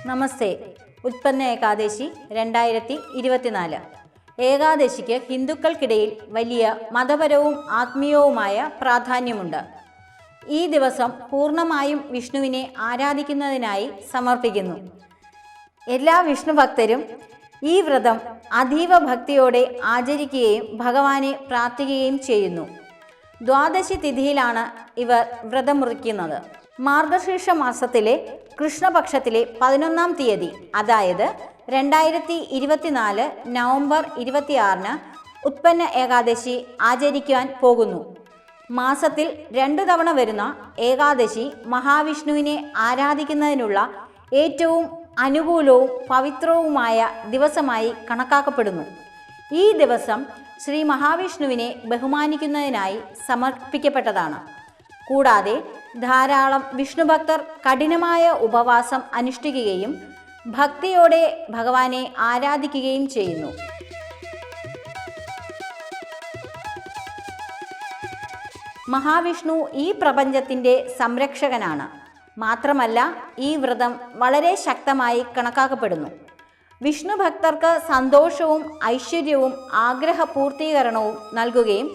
നമസ്തേ. ഉത്പന്ന ഏകാദശി 2024. ഏകാദശിക്ക് ഹിന്ദുക്കൾക്കിടയിൽ വലിയ മതപരവും ആത്മീയവുമായ പ്രാധാന്യമുണ്ട്. ഈ ദിവസം പൂർണ്ണമായും വിഷ്ണുവിനെ ആരാധിക്കുന്നതിനായി സമർപ്പിക്കുന്നു. എല്ലാ വിഷ്ണു ഭക്തരും ഈ വ്രതം അതീവ ഭക്തിയോടെ ആചരിക്കുകയും ഭഗവാനെ പ്രാർത്ഥിക്കുകയും ചെയ്യുന്നു. ദ്വാദശി തിഥിയിലാണ് ഇവർ വ്രതമുറിക്കുന്നത്. മാർഗശീർഷ മാസത്തിലെ കൃഷ്ണപക്ഷത്തിലെ 11-ാം തീയതി, അതായത് 2024 നവംബർ 26 ഉത്പന്ന ഏകാദശി ആചരിക്കുവാൻ പോകുന്നു. മാസത്തിൽ 2 തവണ വരുന്ന ഏകാദശി മഹാവിഷ്ണുവിനെ ആരാധിക്കുന്നതിനുള്ള ഏറ്റവും അനുകൂലവും പവിത്രവുമായ ദിവസമായി കണക്കാക്കപ്പെടുന്നു. ഈ ദിവസം ശ്രീ മഹാവിഷ്ണുവിനെ ബഹുമാനിക്കുന്നതിനായി സമർപ്പിക്കപ്പെട്ടതാണ്. കൂടാതെ ധാരാളം വിഷ്ണുഭക്തർ കഠിനമായ ഉപവാസം അനുഷ്ഠിക്കുകയും ഭക്തിയോടെ ഭഗവാനെ ആരാധിക്കുകയും ചെയ്യുന്നു. മഹാവിഷ്ണു ഈ പ്രപഞ്ചത്തിൻ്റെ സംരക്ഷകനാണ്. മാത്രമല്ല, ഈ വ്രതം വളരെ ശക്തമായി കണക്കാക്കപ്പെടുന്നു. വിഷ്ണു ഭക്തർക്ക് സന്തോഷവും ഐശ്വര്യവും ആഗ്രഹപൂർത്തീകരണവും നൽകുകയും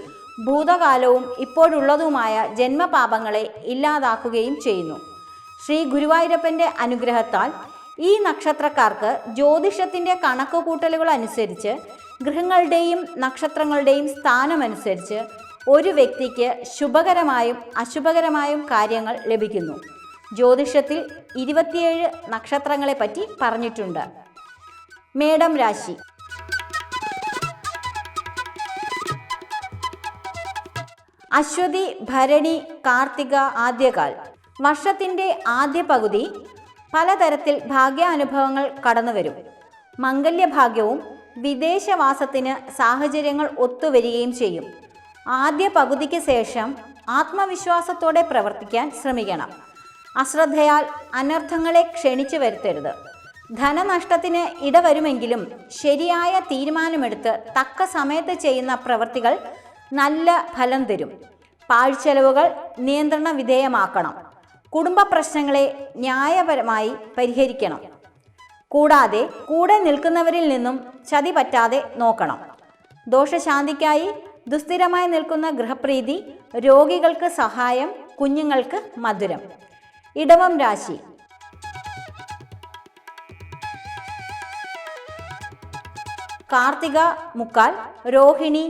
ഭൂതകാലവും ഇപ്പോഴുള്ളതുമായ ജന്മപാപങ്ങളെ ഇല്ലാതാക്കുകയും ചെയ്യുന്നു. ശ്രീ ഗുരുവായൂരപ്പൻ്റെ അനുഗ്രഹത്താൽ ഈ നക്ഷത്രക്കാർക്ക് ജ്യോതിഷത്തിൻ്റെ കണക്കുകൂട്ടലുകൾ അനുസരിച്ച് ഗ്രഹങ്ങളുടെയും നക്ഷത്രങ്ങളുടെയും സ്ഥാനമനുസരിച്ച് ഒരു വ്യക്തിക്ക് ശുഭകരമായും അശുഭകരമായും കാര്യങ്ങൾ ലഭിക്കുന്നു. ജ്യോതിഷത്തിൽ 27 നക്ഷത്രങ്ങളെപ്പറ്റി പറഞ്ഞിട്ടുണ്ട്. മേടം രാശി. അശ്വതി, ഭരണി, കാർത്തിക, ആദ്യകാൽ. വർഷത്തിൻ്റെ ആദ്യ പകുതി പലതരത്തിൽ ഭാഗ്യാനുഭവങ്ങൾ കടന്നുവരും. മംഗല്യഭാഗ്യവും വിദേശവാസത്തിന് സാഹചര്യങ്ങൾ ഒത്തുവരികയും ചെയ്യും. ആദ്യ പകുതിക്ക് ശേഷം ആത്മവിശ്വാസത്തോടെ പ്രവർത്തിക്കാൻ ശ്രമിക്കണം. അശ്രദ്ധയാൽ അനർത്ഥങ്ങളെ ക്ഷണിച്ചു വരുത്തരുത്. ധനനഷ്ടത്തിന് ഇടവരുമെങ്കിലും ശരിയായ തീരുമാനമെടുത്ത് തക്ക സമയത്ത് ചെയ്യുന്ന പ്രവൃത്തികൾ നല്ല ഫലം തരും. പാഴ്ചെലവുകൾ നിയന്ത്രണ വിധേയമാക്കണം. കുടുംബ പ്രശ്നങ്ങളെ ന്യായപരമായി പരിഹരിക്കണം. കൂടാതെ കൂടെ നിൽക്കുന്നവരിൽ നിന്നും ചതി പറ്റാതെ നോക്കണം. ദോഷശാന്തിക്കായി ദുസ്ഥിരമായി നിൽക്കുന്ന ഗൃഹപ്രീതി, രോഗികൾക്ക് സഹായം, കുഞ്ഞുങ്ങൾക്ക് മധുരം. ഇടവം രാശി. കാർത്തിക മുക്കാൽ, രോഹിണി,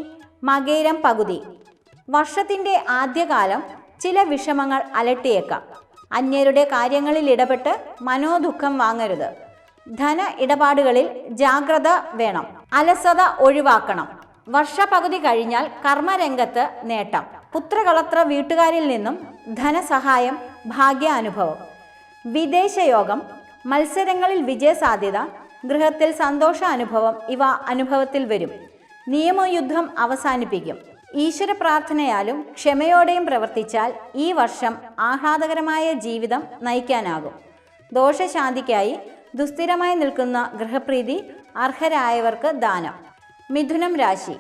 മകയിരം പകുതി. വർഷത്തിൻ്റെ ആദ്യകാലം ചില വിഷമങ്ങൾ അലട്ടിയേക്കാം. അന്യരുടെ കാര്യങ്ങളിൽ ഇടപെട്ട് മനോദുഃഖം വാങ്ങരുത്. ധന ഇടപാടുകളിൽ ജാഗ്രത വേണം. അലസത ഒഴിവാക്കണം. വർഷപകുതി കഴിഞ്ഞാൽ കർമ്മരംഗത്ത് നേട്ടം. പുത്രകളത്ര വീട്ടുകാരിൽ നിന്നും ധനസഹായം, ഭാഗ്യാനുഭവം. വിദേശയോഗം, മത്സരങ്ങളിൽ വിജയസാധ്യത, ഗൃഹത്തിൽ സന്തോഷാനുഭവം ഇവ അനുഭവത്തിൽ വരും. നിയമയുദ്ധം അവസാനിപ്പിക്കും. ഈശ്വര പ്രാർത്ഥനയാലും ക്ഷമയോടെയും പ്രവർത്തിച്ചാൽ ഈ വർഷം ആഹ്ലാദകരമായ ജീവിതം നയിക്കാനാകും. ദോഷശാന്തിക്കായി ദുസ്ഥിരമായി നിൽക്കുന്ന ഗൃഹപ്രീതി, അർഹരായവർക്ക് ദാനം. മിഥുനം രാശി.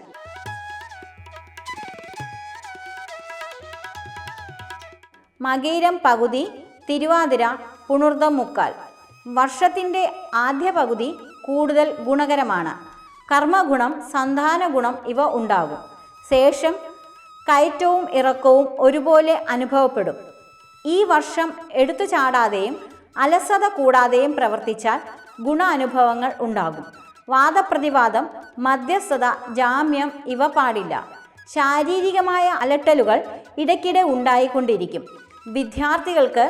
മകയിരം പകുതി, തിരുവാതിര, പുണർദം മുക്കാൽ. വർഷത്തിൻ്റെ ആദ്യ പകുതി കൂടുതൽ ഗുണകരമാണ്. കർമ്മഗുണം, സന്താന ഗുണം ഇവ ഉണ്ടാകും. ശേഷം കയറ്റവും ഇറക്കവും ഒരുപോലെ അനുഭവപ്പെടും. ഈ വർഷം എടുത്തു ചാടാതെയും അലസത കൂടാതെയും പ്രവർത്തിച്ചാൽ ഗുണാനുഭവങ്ങൾ ഉണ്ടാകും. വാദപ്രതിവാദം, മധ്യസ്ഥത, ജാമ്യം ഇവ പാടില്ല. ശാരീരികമായ അലട്ടലുകൾ ഇടയ്ക്കിടെ ഉണ്ടായിക്കൊണ്ടിരിക്കും. വിദ്യാർത്ഥികൾക്ക്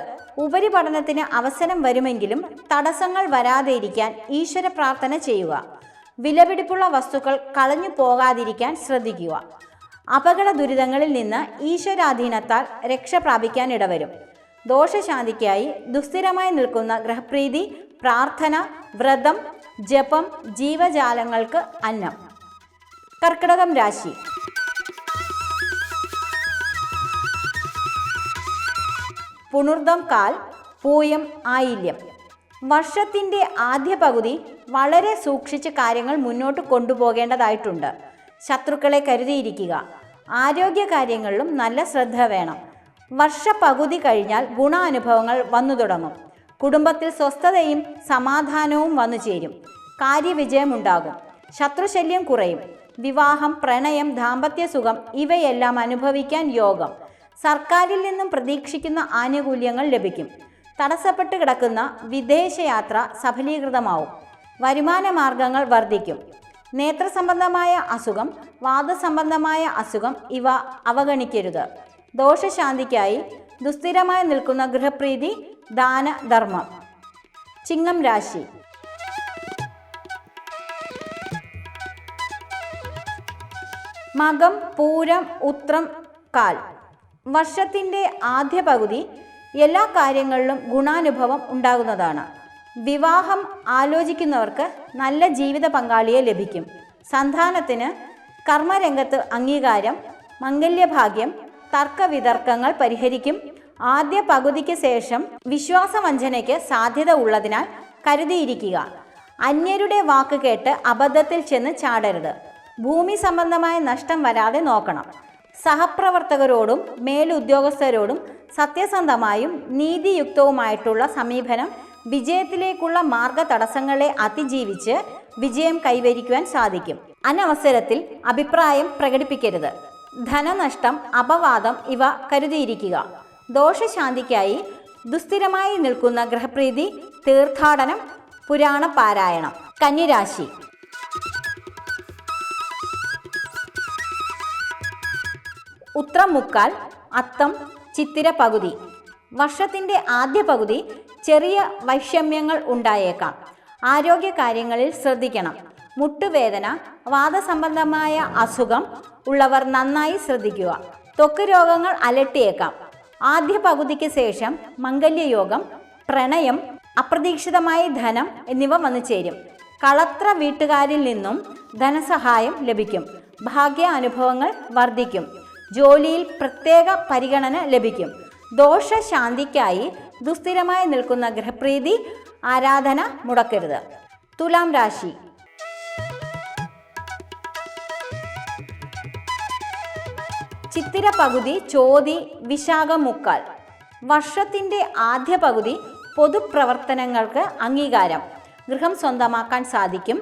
ഉപരിപഠനത്തിന് അവസരം വരുമെങ്കിലും തടസ്സങ്ങൾ വരാതെയിരിക്കാൻ ഈശ്വര പ്രാർത്ഥന ചെയ്യുക. വിലപിടിപ്പുള്ള വസ്തുക്കൾ കളഞ്ഞു പോകാതിരിക്കാൻ ശ്രദ്ധിക്കുക. അപകട ദുരിതങ്ങളിൽ നിന്ന് ഈശ്വരാധീനത്താൽ രക്ഷ പ്രാപിക്കാൻ ഇടവരും. ദോഷശാന്തിക്കായി ദുസ്ഥിരമായി നിൽക്കുന്ന ഗൃഹപ്രീതി, പ്രാർത്ഥന, വ്രതം, ജപം, ജീവജാലങ്ങൾക്ക് അന്നം. കർക്കിടകം രാശി. പുണർദം കാൽ, പൂയം, ആയില്യം. വർഷത്തിൻ്റെ ആദ്യ പകുതി വളരെ സൂക്ഷിച്ച് കാര്യങ്ങൾ മുന്നോട്ട് കൊണ്ടുപോകേണ്ടതായിട്ടുണ്ട്. ശത്രുക്കളെ കരുതിയിരിക്കുക. ആരോഗ്യകാര്യങ്ങളിലും നല്ല ശ്രദ്ധ വേണം. വർഷപകുതി കഴിഞ്ഞാൽ ഗുണാനുഭവങ്ങൾ വന്നു തുടങ്ങും. കുടുംബത്തിൽ സ്വസ്ഥതയും സമാധാനവും വന്നു ചേരും. കാര്യവിജയമുണ്ടാകും. ശത്രുശല്യം കുറയും. വിവാഹം, പ്രണയം, ദാമ്പത്യ സുഖം ഇവയെല്ലാം അനുഭവിക്കാൻ യോഗം. സർക്കാരിൽ നിന്നും പ്രതീക്ഷിക്കുന്ന ആനുകൂല്യങ്ങൾ ലഭിക്കും. തടസ്സപ്പെട്ട് കിടക്കുന്ന വിദേശയാത്ര സഫലീകൃതമാവും. വരുമാന മാർഗങ്ങൾ വർദ്ധിക്കും. നേത്രസംബന്ധമായ അസുഖം, വാദസംബന്ധമായ അസുഖം ഇവ അവഗണിക്കരുത്. ദോഷശാന്തിക്കായി ദുസ്ഥിരമായി നിൽക്കുന്ന ഗൃഹപ്രീതി, ദാന, ധർമ്മം. ചിങ്ങം രാശി. മകം, പൂരം, ഉത്രം, കാൽ. വർഷത്തിൻ്റെ ആദ്യ പകുതി എല്ലാ കാര്യങ്ങളിലും ഗുണാനുഭവം ഉണ്ടാകുന്നതാണ്. വിവാഹം ആലോചിക്കുന്നവർക്ക് നല്ല ജീവിത പങ്കാളിയെ ലഭിക്കും. സന്താനത്തിന് കർമ്മരംഗത്ത് അംഗീകാരം, മംഗല്യഭാഗ്യം, തർക്കവിതർക്കങ്ങൾ പരിഹരിക്കും. ആദ്യ പകുതിക്ക് ശേഷം വിശ്വാസവഞ്ചനയ്ക്ക് സാധ്യത ഉള്ളതിനാൽ കരുതിയിരിക്കുക. അന്യരുടെ വാക്ക് കേട്ട് അബദ്ധത്തിൽ ചെന്ന് ചാടരുത്. ഭൂമി സംബന്ധമായ നഷ്ടം വരാതെ നോക്കണം. സഹപ്രവർത്തകരോടും മേലുദ്യോഗസ്ഥരോടും സത്യസന്ധമായും നീതിയുക്തവുമായിട്ടുള്ള സമീപനം വിജയത്തിലേക്കുള്ള മാർഗ തടസ്സങ്ങളെ അതിജീവിച്ച് വിജയം കൈവരിക്കുവാൻ സാധിക്കും. അനവസരത്തിൽ അഭിപ്രായം പ്രകടിപ്പിക്കരുത്. ധനനഷ്ടം, അപവാദം ഇവ കരുതിയിരിക്കുക. ദോഷശാന്തിക്കായി ദുസ്ഥിരമായി നിൽക്കുന്ന ഗൃഹപ്രീതി, തീർത്ഥാടനം, പുരാണ പാരായണം. കന്നിരാശി. ഉത്രം മുക്കാൽ, അത്തം, ചിത്തിര പകുതി. വർഷത്തിൻ്റെ ആദ്യ പകുതി ചെറിയ വൈഷമ്യങ്ങൾ ഉണ്ടായേക്കാം. ആരോഗ്യകാര്യങ്ങളിൽ ശ്രദ്ധിക്കണം. മുട്ടുവേദന, വാദസംബന്ധമായ അസുഖം ഉള്ളവർ നന്നായി ശ്രദ്ധിക്കുക. ത്വക്ക് രോഗങ്ങൾ അലട്ടിയേക്കാം. ആദ്യ പകുതിക്ക് ശേഷം മംഗല്യയോഗം, പ്രണയം, അപ്രതീക്ഷിതമായ ധനം എന്നിവ വന്നു ചേരും. കളത്ര വീട്ടുകാരിൽ നിന്നും ധനസഹായം ലഭിക്കും. ഭാഗ്യ അനുഭവങ്ങൾ വർദ്ധിക്കും. ജോലിയിൽ പ്രത്യേക പരിഗണന ലഭിക്കും. ദോഷശാന്തിക്കായി ദുസ്ഥിരമായി നിൽക്കുന്ന ഗൃഹപ്രീതി, ആരാധന മുടക്കരുത്. തുലാം രാശി. ചിത്തിര പകുതി, ചോതി, വിശാഖം മുക്കാൽ. വർഷത്തിൻ്റെ ആദ്യ പകുതി പൊതുപ്രവർത്തനങ്ങൾക്ക് അംഗീകാരം. ഗൃഹം സ്വന്തമാക്കാൻ സാധിക്കും.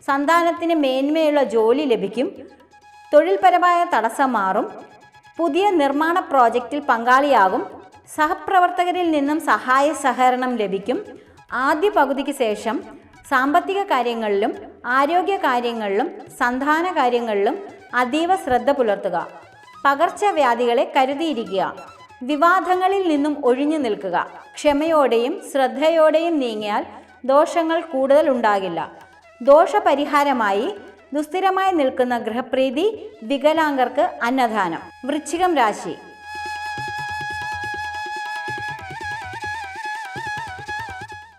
സന്താനത്തിന് മേന്മയുള്ള ജോലി ലഭിക്കും. തൊഴിൽപരമായ തടസ്സം മാറും. പുതിയ നിർമ്മാണ പ്രോജക്റ്റിൽ പങ്കാളിയാകും. സഹപ്രവർത്തകരിൽ നിന്നും സഹായ സഹകരണം ലഭിക്കും. ആദ്യ പകുതിക്ക് ശേഷം സാമ്പത്തിക കാര്യങ്ങളിലും ആരോഗ്യ കാര്യങ്ങളിലും സന്താന കാര്യങ്ങളിലും അതീവ ശ്രദ്ധ പുലർത്തുക. പകർച്ചവ്യാധികളെ കരുതിയിരിക്കുക. വിവാദങ്ങളിൽ നിന്നും ഒഴിഞ്ഞു നിൽക്കുക. ക്ഷമയോടെയും ശ്രദ്ധയോടെയും നീങ്ങിയാൽ ദോഷങ്ങൾ കൂടുതൽ ഉണ്ടാകില്ല. ദോഷപരിഹാരമായി ദുസ്ഥിരമായി നിൽക്കുന്ന ഗൃഹപ്രീതി, വികലാംഗർക്ക് അന്നദാനം. വൃശ്ചികം രാശി.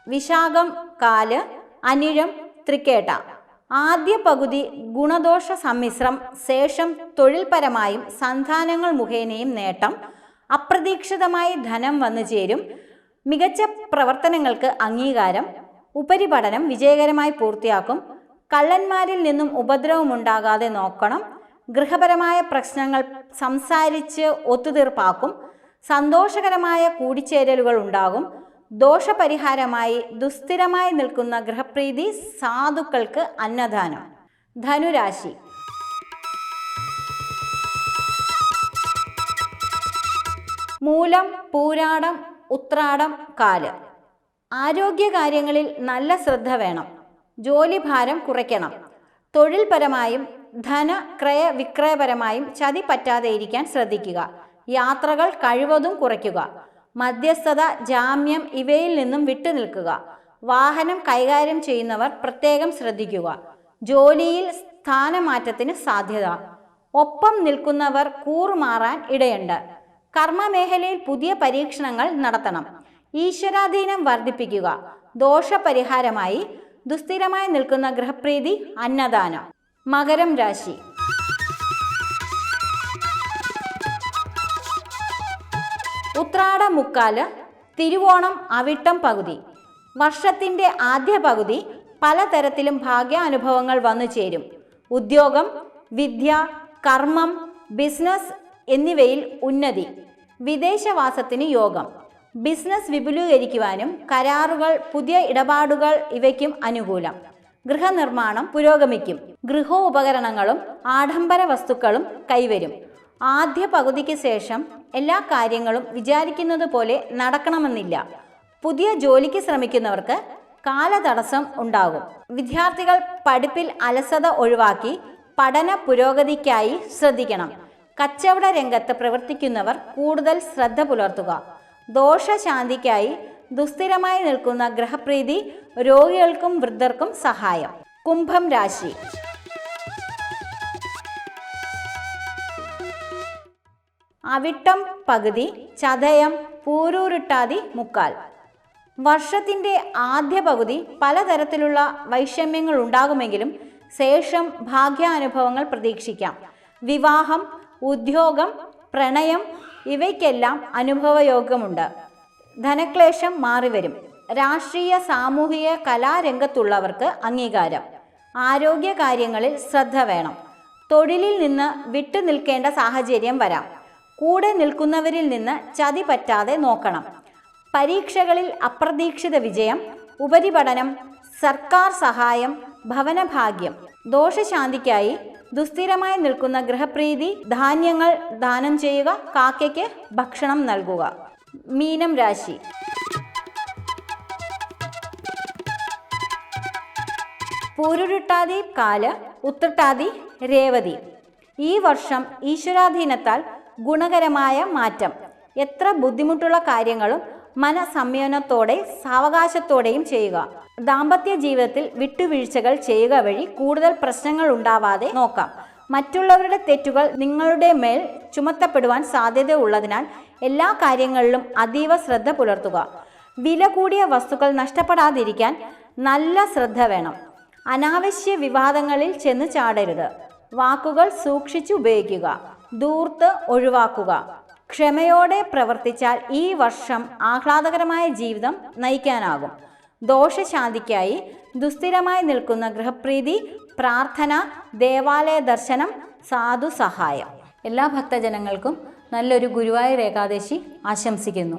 വിശാഖം കാല്, അനിഴം, തൃക്കേട്ട. ആദ്യ പകുതി ഗുണദോഷ സമ്മിശ്രം. ശേഷം തൊഴിൽപരമായും സന്താനങ്ങൾ മുഖേനയും നേട്ടം. അപ്രതീക്ഷിതമായി ധനം വന്നു ചേരും. മികച്ച പ്രവർത്തനങ്ങൾക്ക് അംഗീകാരം. ഉപരിപഠനം വിജയകരമായി പൂർത്തിയാക്കും. കള്ളന്മാരിൽ നിന്നും ഉപദ്രവമുണ്ടാകാതെ നോക്കണം. ഗൃഹപരമായ പ്രശ്നങ്ങൾ സംസാരിച്ച് ഒത്തുതീർപ്പാക്കും. സന്തോഷകരമായ കൂടിച്ചേരലുകൾ ഉണ്ടാകും. ദോഷപരിഹാരമായി ദുസ്ഥിരമായി നിൽക്കുന്ന ഗൃഹപ്രീതി, സാധുക്കൾക്ക് അന്നദാനം. ധനുരാശി. മൂലം, പൂരാടം, ഉത്രാടം, കാല്. ആരോഗ്യകാര്യങ്ങളിൽ നല്ല ശ്രദ്ധ വേണം. ജോലിഭാരം കുറയ്ക്കണം. തൊഴിൽപരമായും ധനക്രയ വിക്രയപരമായും ചതി പറ്റാതെ ഇരിക്കാൻ ശ്രദ്ധിക്കുക. യാത്രകൾ കഴിവതും കുറയ്ക്കുക. മധ്യസ്ഥത, ജാമ്യം ഇവയിൽ നിന്നും വിട്ടുനിൽക്കുക. വാഹനം കൈകാര്യം ചെയ്യുന്നവർ പ്രത്യേകം ശ്രദ്ധിക്കുക. ജോലിയിൽ സ്ഥാനമാറ്റത്തിന് സാധ്യത. ഒപ്പം നിൽക്കുന്നവർ കൂറുമാറാൻ ഇടയുണ്ട്. കർമ്മമേഖലയിൽ പുതിയ പരീക്ഷണങ്ങൾ നടത്തണം. ഈശ്വരാധീനം വർദ്ധിപ്പിക്കുക. ദോഷപരിഹാരമായി ദുസ്ഥിരമായി നിൽക്കുന്ന ഗൃഹപ്രീതി, അന്നദാനം. മകരം രാശി. ഉത്രാട മുക്കാല്, തിരുവോണം, അവിട്ടം പകുതി. വർഷത്തിൻ്റെ ആദ്യ പകുതി പലതരത്തിലും ഭാഗ്യാനുഭവങ്ങൾ വന്നു ചേരും. ഉദ്യോഗം, വിദ്യ, കർമ്മം, ബിസിനസ് എന്നിവയിൽ ഉന്നതി. വിദേശവാസത്തിന് യോഗം. ബിസിനസ് വിപുലീകരിക്കുവാനും കരാറുകൾ, പുതിയ ഇടപാടുകൾ ഇവയ്ക്കും അനുകൂലം. ഗൃഹനിർമ്മാണം പുരോഗമിക്കും. ഗൃഹോപകരണങ്ങളും ആഡംബര വസ്തുക്കളും കൈവരും. ആദ്യ പകുതിക്ക് ശേഷം എല്ലാ കാര്യങ്ങളും വിചാരിക്കുന്നത് പോലെ നടക്കണമെന്നില്ല. പുതിയ ജോലിക്ക് ശ്രമിക്കുന്നവർക്ക് കാലതടസ്സം ഉണ്ടാകും. വിദ്യാർത്ഥികൾ പഠിപ്പിൽ അലസത ഒഴിവാക്കി പഠന പുരോഗതിക്കായി ശ്രദ്ധിക്കണം. കച്ചവട രംഗത്ത് പ്രവർത്തിക്കുന്നവർ കൂടുതൽ ശ്രദ്ധ പുലർത്തുക. ദോഷശാന്തിക്കായി ദുസ്ഥിരമായി നിൽക്കുന്ന ഗ്രഹപ്രീതി രോഗികൾക്കും വൃദ്ധർക്കും സഹായം. കുംഭം രാശി. അവിട്ടം പകുതി, ചതയം, പൂരൂരുട്ടാതി മുക്കാൽ. വർഷത്തിൻ്റെ ആദ്യ പകുതി പലതരത്തിലുള്ള വൈഷമ്യങ്ങൾ ഉണ്ടാകുമെങ്കിലും ശേഷം ഭാഗ്യാനുഭവങ്ങൾ പ്രതീക്ഷിക്കാം. വിവാഹം, ഉദ്യോഗം, പ്രണയം ഇവയ്ക്കെല്ലാം അനുഭവയോഗമുണ്ട്. ധനക്ലേശം മാറിവരും. രാഷ്ട്രീയ, സാമൂഹിക, കലാരംഗത്തുള്ളവർക്ക് അംഗീകാരം. ആരോഗ്യ കാര്യങ്ങളിൽ ശ്രദ്ധ വേണം. തൊഴിലിൽ നിന്ന് വിട്ടു നിൽക്കേണ്ട സാഹചര്യം വരാം. കൂടെ നിൽക്കുന്നവരിൽ നിന്ന് ചതി പറ്റാതെ നോക്കണം. പരീക്ഷകളിൽ അപ്രതീക്ഷിത വിജയം, ഉപരിപഠനം, സർക്കാർ സഹായം, ഭവനഭാഗ്യം. ദോഷശാന്തിക്കായി ദുസ്ഥിരമായി നിൽക്കുന്ന ഗ്രഹപ്രീതി ധാന്യങ്ങൾ ദാനം ചെയ്യുക. കാക്കയ്ക്ക് ഭക്ഷണം നൽകുക. മീനം രാശി. പൂരുരുട്ടാതി കാല്, ഉത്രട്ടാതി രേവതി. ഈ വർഷം ഈശ്വരാധീനത്താൽ ഗുണകരമായ മാറ്റം. എത്ര ബുദ്ധിമുട്ടുള്ള കാര്യങ്ങളും മനസംയമനത്തോടെ സാവകാശത്തോടെയും ചെയ്യുക. ദാമ്പത്യ ജീവിതത്തിൽ വിട്ടുവീഴ്ചകൾ ചെയ്യുക വഴി കൂടുതൽ പ്രശ്നങ്ങൾ ഉണ്ടാവാതെ നോക്കാം. മറ്റുള്ളവരുടെ തെറ്റുകൾ നിങ്ങളുടെ മേൽ ചുമത്തപ്പെടുവാൻ സാധ്യത ഉള്ളതിനാൽ എല്ലാ കാര്യങ്ങളിലും അതീവ ശ്രദ്ധ പുലർത്തുക. വില കൂടിയ വസ്തുക്കൾ നഷ്ടപ്പെടാതിരിക്കാൻ നല്ല ശ്രദ്ധ വേണം. അനാവശ്യ വിവാദങ്ങളിൽ ചെന്ന് ചാടരുത്. വാക്കുകൾ സൂക്ഷിച്ചു ഉപയോഗിക്കുക. ധൂർത്ത് ഒഴിവാക്കുക. ക്ഷമയോടെ പ്രവർത്തിച്ചാൽ ഈ വർഷം ആഹ്ലാദകരമായ ജീവിതം നയിക്കാനാകും. ദോഷശാന്തിക്കായി ദുസ്ഥിരമായി നിൽക്കുന്ന ഗൃഹപ്രീതി, പ്രാർത്ഥന, ദേവാലയ ദർശനം, സാധു സഹായം. എല്ലാ ഭക്തജനങ്ങൾക്കും നല്ലൊരു ഗുരുവായൂർ ഏകാദശി ആശംസിക്കുന്നു.